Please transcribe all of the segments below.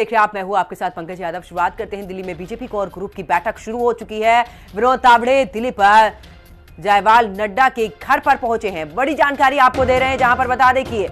देख रहे हैं आप, मैं हूं आपके साथ पंकज यादव। शुरुआत करते हैं दिल्ली में बीजेपी कोर ग्रुप की बैठक शुरू हो चुकी है। विनोद तावड़े दिलीप जायवाल नड्डा के घर पर पहुंचे हैं। बड़ी जानकारी आपको दे रहे हैं, जहां पर बता दें कि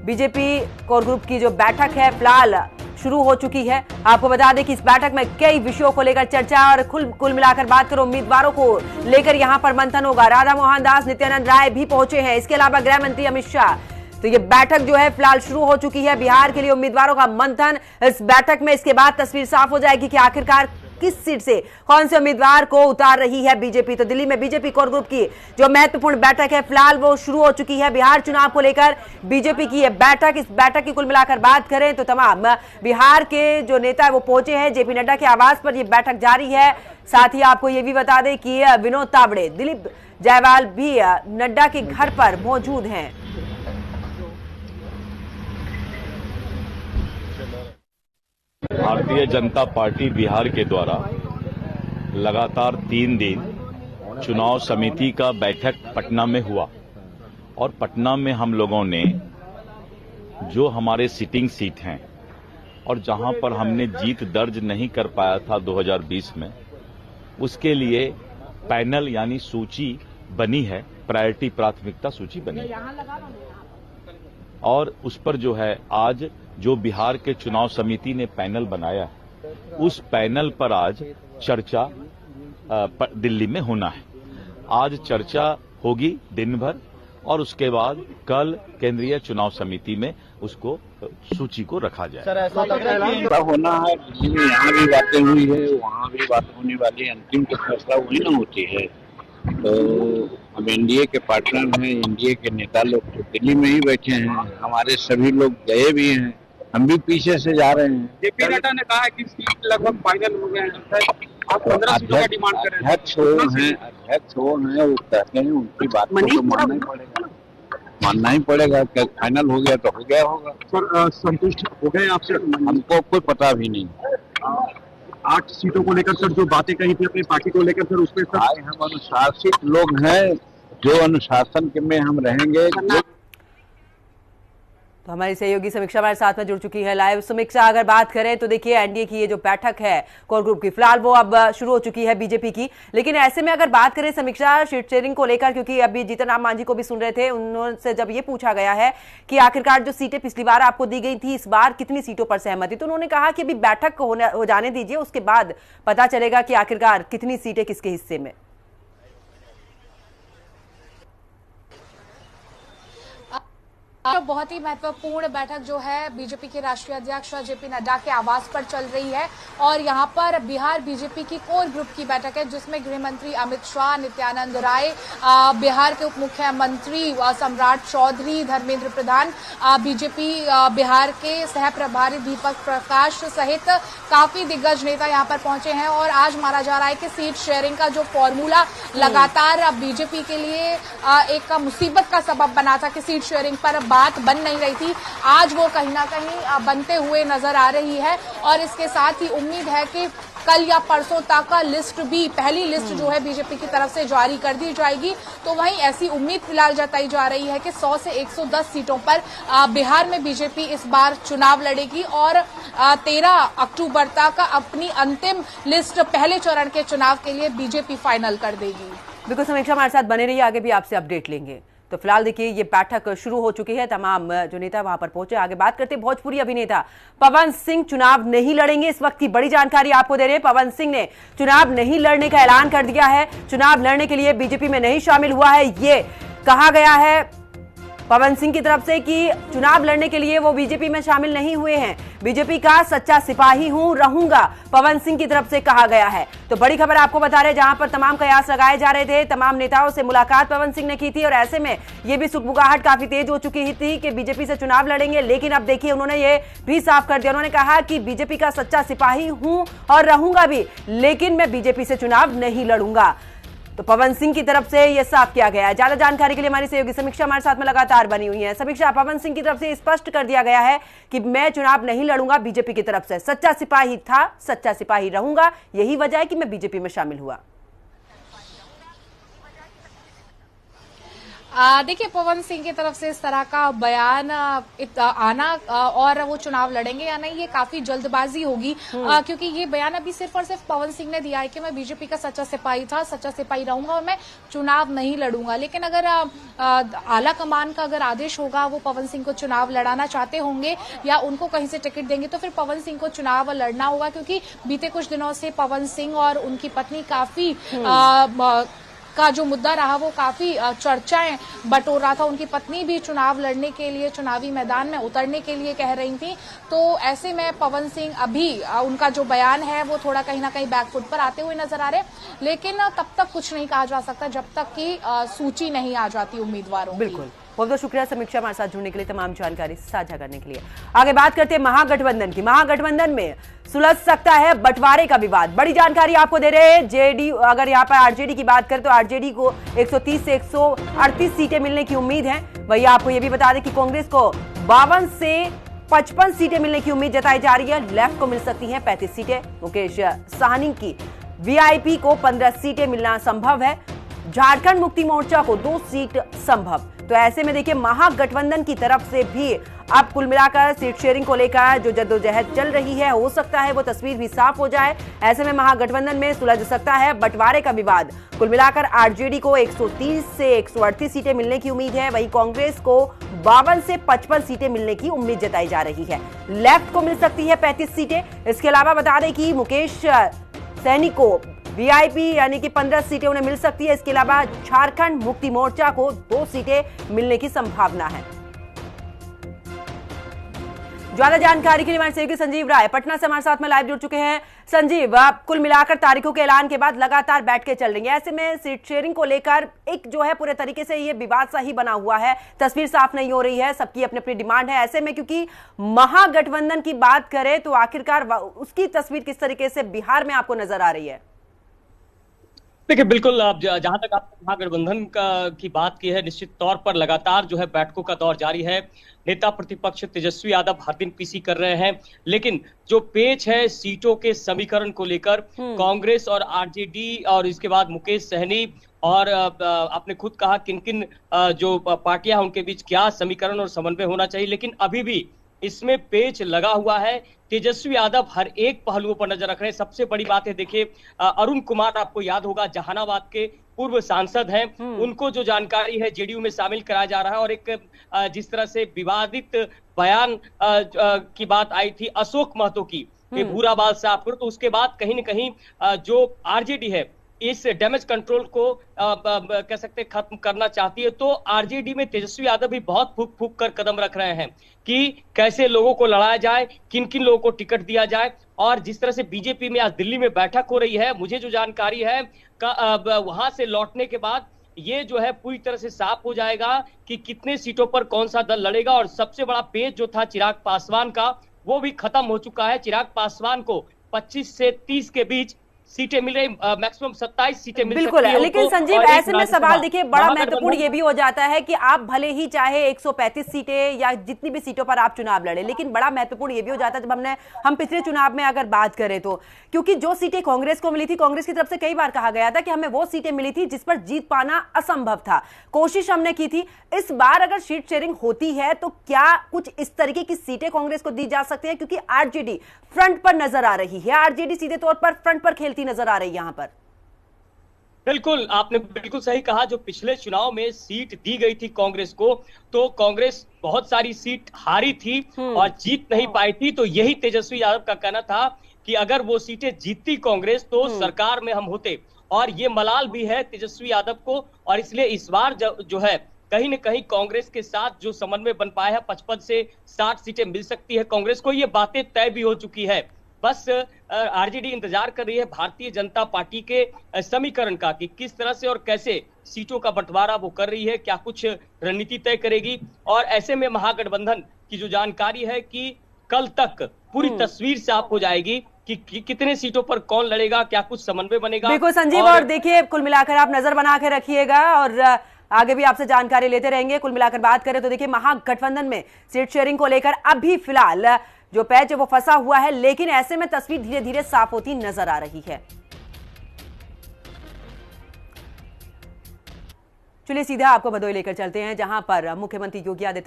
बीजेपी कोर ग्रुप की जो बैठक है फिलहाल शुरू हो चुकी है। आपको बता दें कि इस बैठक में कई विषयों को लेकर चर्चा और कुल मिलाकर बात करो उम्मीदवारों को लेकर यहां पर मंथन होगा। राधा मोहन दास, नित्यानंद राय भी पहुंचे हैं। इसके अलावा गृह मंत्री अमित शाह। तो ये बैठक जो है फिलहाल शुरू हो चुकी है। बिहार के लिए उम्मीदवारों का मंथन इस बैठक में, इसके बाद तस्वीर साफ हो जाएगी कि आखिरकार किस सीट से कौन से उम्मीदवार को उतार रही है बीजेपी। तो दिल्ली में बीजेपी कोर ग्रुप की जो महत्वपूर्ण बैठक है फिलहाल वो शुरू हो चुकी है। बिहार चुनाव को लेकर बीजेपी की यह बैठक, इस बैठक की कुल मिलाकर बात करें तो तमाम बिहार के जो नेता है वो पहुंचे हैं। जेपी नड्डा के आवास पर यह बैठक जारी है। साथ ही आपको यह भी बता दें कि विनोद तावड़े, दिलीप जायवाल भी नड्डा के घर पर मौजूद हैं। भारतीय जनता पार्टी बिहार के द्वारा लगातार 3 दिन चुनाव समिति का बैठक पटना में हुआ और पटना में हम लोगों ने जो हमारे सिटिंग सीट हैं और जहां पर हमने जीत दर्ज नहीं कर पाया था 2020 में, उसके लिए पैनल यानी सूची बनी है, प्रायोरिटी प्राथमिकता सूची बनी है और उस पर जो है आज जो बिहार के चुनाव समिति ने पैनल बनाया है उस पैनल पर आज चर्चा दिल्ली में होना है। आज चर्चा होगी दिन भर और उसके बाद कल केंद्रीय चुनाव समिति में उसको सूची को रखा जाए। सर, ऐसा लग रहा है होना है दिल्ली में, यहाँ भी बातें हुई है, वहाँ भी बात होने वाली है, अंतिम तो फैसला वही ना होती है। तो हम एनडीए के पार्टनर हैं, एनडीए के नेता लोग तो दिल्ली में ही बैठे हैं, हमारे सभी लोग गए भी हैं, हम भी पीछे से जा रहे हैं। जेपी नड्डा ने कहा है कि सीट लगभग फाइनल हो गए हैं, आप 15 सीटों का डिमांड कर रहे हैं। अध्यक्ष वो हैं, वो कहते हैं, उनकी बात को तो मानना ही पड़ेगा। क्या फाइनल हो गया तो हो गया होगा। सर, संतुष्ट हो गए आपसे? हमको कोई पता भी नहीं। 8 सीटों को लेकर सर जो बातें कही थी अपनी पार्टी को लेकर, सर उसमें सर हम अनुशासित लोग हैं, जो अनुशासन के में हम रहेंगे। तो हमारी सहयोगी समीक्षा हमारे साथ में जुड़ चुकी है लाइव। समीक्षा, अगर बात करें तो देखिए एनडीए की ये जो बैठक है कोर ग्रुप की फिलहाल वो अब शुरू हो चुकी है बीजेपी की, लेकिन ऐसे में अगर बात करें समीक्षा सीट शेयरिंग को लेकर, क्योंकि अभी जीतन राम मांझी को भी सुन रहे थे, उनसे जब ये पूछा गया है कि आखिरकार जो सीटें पिछली बार आपको दी गई थी इस बार कितनी सीटों पर सहमति, तो उन्होंने कहा कि अभी बैठक हो जाने दीजिए, उसके बाद पता चलेगा कि आखिरकार कितनी सीटें किसके हिस्से में। बहुत ही महत्वपूर्ण बैठक जो है बीजेपी के राष्ट्रीय अध्यक्ष जेपी नड्डा के आवास पर चल रही है और यहां पर बिहार बीजेपी की कोर ग्रुप की बैठक है, जिसमें गृह मंत्री अमित शाह, नित्यानंद राय, बिहार के उप मुख्यमंत्री सम्राट चौधरी, धर्मेंद्र प्रधान, बीजेपी बिहार के सह प्रभारी दीपक प्रकाश सहित काफी दिग्गज नेता यहां पर पहुंचे हैं। और आज माना जा रहा है कि सीट शेयरिंग का जो फॉर्मूला लगातार बीजेपी के लिए एक मुसीबत का सबब बना था कि सीट शेयरिंग पर बात बन नहीं रही थी, आज वो कहीं ना कहीं बनते हुए नजर आ रही है। और इसके साथ ही उम्मीद है कि कल या परसों तक का लिस्ट भी, पहली लिस्ट जो है बीजेपी की तरफ से जारी कर दी जाएगी। तो वहीं ऐसी उम्मीद फिलहाल जताई जा रही है कि 100 से 110 सीटों पर बिहार में बीजेपी इस बार चुनाव लड़ेगी और 13 अक्टूबर तक अपनी अंतिम लिस्ट पहले चरण के चुनाव के लिए बीजेपी फाइनल कर देगी। बिल्कुल समीक्षा, हमारे साथ बने रहिए, आगे भी आपसे अपडेट लेंगे। तो फिलहाल देखिए ये बैठक शुरू हो चुकी है, तमाम जो नेता वहां पर पहुंचे। आगे बात करते हैं भोजपुरी अभिनेता पवन सिंह चुनाव नहीं लड़ेंगे, इस वक्त की बड़ी जानकारी आपको दे रहे हैं। पवन सिंह ने चुनाव नहीं लड़ने का ऐलान कर दिया है, चुनाव लड़ने के लिए बीजेपी में नहीं शामिल हुआ है। ये कहा गया है पवन सिंह की तरफ से कि चुनाव लड़ने के लिए वो बीजेपी में शामिल नहीं हुए हैं, बीजेपी का सच्चा सिपाही हूं, रहूंगा, पवन सिंह की तरफ से कहा गया है। तो बड़ी खबर आपको बता रहे, जहां पर तमाम कयास लगाए जा रहे थे, तमाम नेताओं से मुलाकात पवन सिंह ने की थी और ऐसे में ये भी सुगबुगाहट काफी तेज हो चुकी थी कि बीजेपी से चुनाव लड़ेंगे। लेकिन अब देखिए उन्होंने ये भी साफ कर दिया, उन्होंने कहा कि बीजेपी का सच्चा सिपाही हूं और रहूंगा भी, लेकिन मैं बीजेपी से चुनाव नहीं लड़ूंगा। तो पवन सिंह की तरफ से यह साफ किया गया है। ज्यादा जानकारी के लिए हमारी सहयोगी समीक्षा हमारे साथ में लगातार बनी हुई है। समीक्षा, पवन सिंह की तरफ से स्पष्ट कर दिया गया है कि मैं चुनाव नहीं लड़ूंगा बीजेपी की तरफ से, सच्चा सिपाही था, सच्चा सिपाही रहूंगा, यही वजह है कि मैं बीजेपी में शामिल हुआ। देखिए, पवन सिंह की तरफ से इस तरह का बयान आना और वो चुनाव लड़ेंगे या नहीं, ये काफी जल्दबाजी होगी, क्योंकि ये बयान अभी सिर्फ और सिर्फ पवन सिंह ने दिया है कि मैं बीजेपी का सच्चा सिपाही था, सच्चा सिपाही रहूंगा और मैं चुनाव नहीं लड़ूंगा। लेकिन अगर आला कमान का अगर आदेश होगा, वो पवन सिंह को चुनाव लड़ाना चाहते होंगे या उनको कहीं से टिकट देंगे, तो फिर पवन सिंह को चुनाव लड़ना होगा, क्योंकि बीते कुछ दिनों से पवन सिंह और उनकी पत्नी काफी का जो मुद्दा रहा वो काफी चर्चाएं बटोर रहा था। उनकी पत्नी भी चुनाव लड़ने के लिए, चुनावी मैदान में उतरने के लिए कह रही थी। तो ऐसे में पवन सिंह अभी उनका जो बयान है वो थोड़ा कहीं ना कहीं बैकफुट पर आते हुए नजर आ रहे हैं, लेकिन तब तक कुछ नहीं कहा जा सकता जब तक कि सूची नहीं आ जाती उम्मीदवारों की। बिल्कुल, बहुत बहुत शुक्रिया समीक्षा हमारे साथ जुड़ने के लिए, तमाम जानकारी साझा करने के लिए। आगे बात करते हैं महागठबंधन की। महागठबंधन में सुलझ सकता है बंटवारे का विवाद, बड़ी जानकारी आपको दे रहे हैं। जेडी, अगर यहाँ पर आरजेडी की बात करें तो आरजेडी को 130 से 138 सीटें मिलने की उम्मीद है। वही आपको यह भी बता दें कि कांग्रेस को 52 से 55 सीटें मिलने की उम्मीद जताई जा रही है। लेफ्ट को मिल सकती हैं 35 सीटें। मुकेश साहनी की वीआईपी को 15 सीटें मिलना संभव है। झारखंड मुक्ति मोर्चा को 2 सीट संभव। तो ऐसे में देखिए, महागठबंधन की तरफ से भी अब कुल मिलाकर सीट शेयरिंग को लेकर जो जद्दोजहद चल रही है, हो सकता है वो तस्वीर भी साफ हो जाए। ऐसे में महागठबंधन में सुलझ सकता है बंटवारे का विवाद। कुल मिलाकर आरजेडी को 130 से 138 सीटें मिलने की उम्मीद है। वहीं कांग्रेस को 52 से 55 सीटें मिलने की उम्मीद जताई जा रही है। लेफ्ट को मिल सकती है 35 सीटें। इसके अलावा बता दें कि मुकेश सैनी को वीआईपी यानी कि 15 सीटें उन्हें मिल सकती है। इसके अलावा झारखंड मुक्ति मोर्चा को 2 सीटें मिलने की संभावना है। ज्यादा जानकारी के लिए हमारे सहयोगी संजीव राय पटना से हमारे साथ में लाइव जुड़ चुके हैं। संजीव, आप कुल मिलाकर तारीखों के ऐलान के बाद लगातार बैठ के चल रही है। ऐसे में सीट शेयरिंग को लेकर एक जो है पूरे तरीके से ये विवाद सा ही बना हुआ है, तस्वीर साफ नहीं हो रही है, सबकी अपनी अपनी डिमांड है। ऐसे में क्योंकि महागठबंधन की बात करें तो आखिरकार उसकी तस्वीर किस तरीके से बिहार में आपको नजर आ रही है? देखिए, बिल्कुल, आप जहां तक आपने महागठबंधन की बात की है, निश्चित तौर पर लगातार जो है बैठकों का दौर जारी है। नेता प्रतिपक्ष तेजस्वी यादव हर दिन पीसी कर रहे हैं, लेकिन जो पेच है सीटों के समीकरण को लेकर, कांग्रेस और आरजेडी और इसके बाद मुकेश सहनी और आपने खुद कहा किन किन जो पार्टियां उनके बीच क्या समीकरण और समन्वय होना चाहिए, लेकिन अभी भी इसमें पेच लगा हुआ है। तेजस्वी यादव हर एक पहलुओं पर नजर रख रहे हैं। सबसे बड़ी बात है, देखिए, अरुण कुमार आपको याद होगा जहानाबाद के पूर्व सांसद हैं, उनको जो जानकारी है जेडीयू में शामिल कराया जा रहा है। और एक जिस तरह से विवादित बयान की बात आई थी अशोक महतो की, भूरा बाल साफ करो, तो उसके बाद कहीं न कहीं जो आरजेडी है इस डैमेज कंट्रोल को कह सकते खत्म करना चाहती है। तो आरजेडी में तेजस्वी यादव भी बहुत फूक फूक कर कदम रख रहे हैं कि कैसे लोगों को लड़ाया जाए, किन किन लोगों को टिकट दिया जाए। और जिस तरह से बीजेपी में आज दिल्ली में बैठक हो रही है, मुझे जो जानकारी है वहां से लौटने के बाद ये जो है पूरी तरह से साफ हो जाएगा कि कितने सीटों पर कौन सा दल लड़ेगा। और सबसे बड़ा पेच जो था चिराग पासवान का, वो भी खत्म हो चुका है। चिराग पासवान को 25 से 30 के बीच सीटें मिल रही, मैक्सिमम 27 सीटें मिल बिल्कुल। सकती है। लेकिन संजीव, ऐसे में सवाल देखिए बड़ा महत्वपूर्ण ये भी हो जाता है कि आप भले ही चाहे 135 सीटें या जितनी भी सीटों पर आप चुनाव लड़े, लेकिन बड़ा महत्वपूर्ण ये भी हो जाता है जब हम पिछले चुनाव में अगर बात करें तो, क्योंकि जो सीटें कांग्रेस को मिली थी, कांग्रेस की तरफ से कई बार कहा गया था कि हमें वो सीटें मिली थी जिस पर जीत पाना असंभव था, कोशिश हमने की थी। इस बार अगर सीट शेयरिंग होती है तो क्या कुछ इस तरीके की सीटें कांग्रेस को दी जा सकती है? क्योंकि आरजेडी फ्रंट पर नजर आ रही है, आरजेडी सीधे तौर पर फ्रंट पर खेलती नजर आ रही है यहां पर। बिल्कुल, आपने बिल्कुल सही कहा। जो पिछले चुनाव में सीट दी गई थी कांग्रेस को, तो कांग्रेस बहुत सारी सीट हारी थी और जीत नहीं पाई थी। तो यही तेजस्वी यादव का कहना था कि अगर वो सीटें जीतती कांग्रेस तो सरकार में हम होते। और ये मलाल भी है तेजस्वी यादव को, और इसलिए इस बार जो है कहीं न कहीं कांग्रेस के साथ जो समन्वय बन पाया है, 55 से 60 सीटें मिल सकती है कांग्रेस को। ये बातें तय भी हो चुकी है। बस आरजेडी इंतजार कर रही है भारतीय जनता पार्टी के समीकरण का कि किस तरह से और कैसे सीटों का बंटवारा वो कर रही है, क्या कुछ रणनीति तय करेगी। और ऐसे में महागठबंधन की जो जानकारी है कि कल तक पूरी तस्वीर साफ हो जाएगी कि कितने सीटों पर कौन लड़ेगा, क्या कुछ समन्वय बनेगा। बिल्कुल संजीव, और देखिए कुल मिलाकर आप नजर बना के रखिएगा और आगे भी आपसे जानकारी लेते रहेंगे। कुल मिलाकर बात करें तो देखिए महागठबंधन में सीट शेयरिंग को लेकर अभी फिलहाल जो पैच है वो फंसा हुआ है, लेकिन ऐसे में तस्वीर धीरे धीरे साफ होती नजर आ रही है। चलिए सीधा आपको भदोही लेकर चलते हैं, जहां पर मुख्यमंत्री योगी आदित्यनाथ